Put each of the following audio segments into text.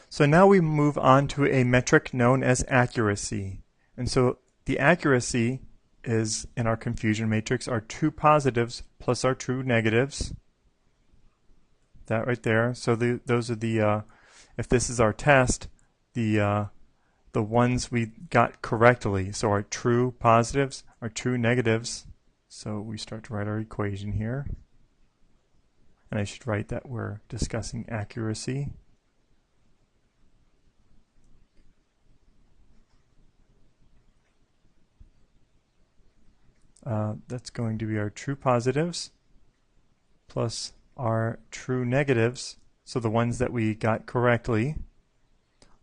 So now we move on to a metric known as accuracy. And so the accuracy is, in our confusion matrix, our true positives plus our true negatives. That right there. So those are the, if this is our test, the ones we got correctly. So our true positives, our true negatives. So we start to write our equation here. And I should write that we're discussing accuracy. That's going to be our true positives plus our true negatives, so the ones that we got correctly,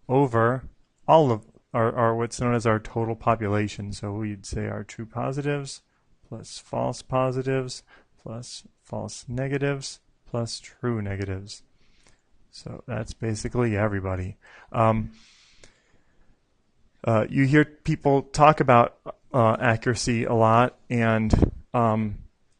over all of our what's known as our total population. So we'd say our true positives plus false positives plus false negatives plus true negatives. So that's basically everybody. You hear people talk about accuracy a lot, and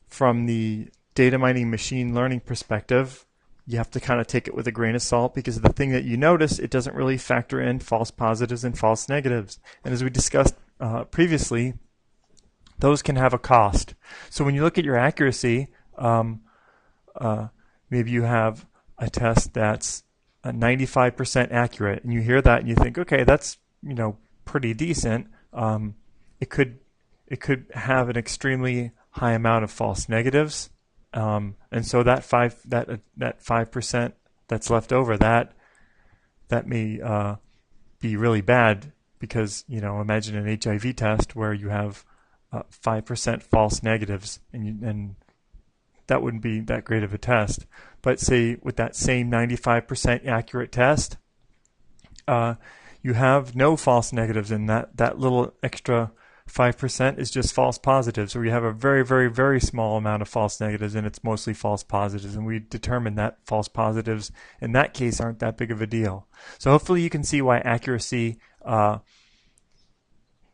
from the data mining machine learning perspective, you have to kind of take it with a grain of salt, because the thing that you notice, it doesn't really factor in false positives and false negatives. And as we discussed previously, those can have a cost. So when you look at your accuracy, maybe you have a test that's 95% accurate, and you hear that and you think, okay, that's pretty decent. It could have an extremely high amount of false negatives, and so that 5% that's left over, that may be really bad, because imagine an HIV test where you have 5% false negatives, and that wouldn't be that great of a test. But say with that same 95% accurate test, you have no false negatives, and that little extra 5% is just false positives. So we have a very, very, very small amount of false negatives, and it's mostly false positives. And we determined that false positives in that case aren't that big of a deal. So hopefully you can see why accuracy,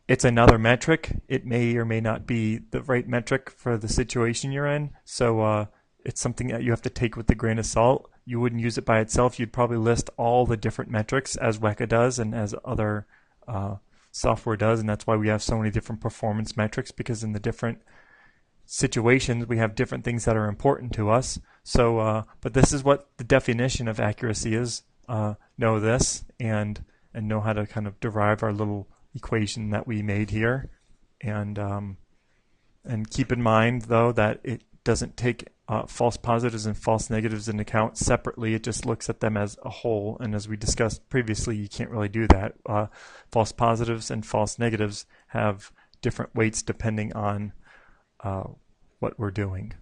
it's another metric. It may or may not be the right metric for the situation you're in. So it's something that you have to take with a grain of salt. You wouldn't use it by itself. You'd probably list all the different metrics, as Weka does and as other software does, and that's why we have so many different performance metrics, because in the different situations we have different things that are important to us. So but this is what the definition of accuracy is. Know this and know how to kind of derive our little equation that we made here, and keep in mind though that it doesn't take false positives and false negatives into account separately. It just looks at them as a whole, and as we discussed previously, you can't really do that. False positives and false negatives have different weights depending on what we're doing.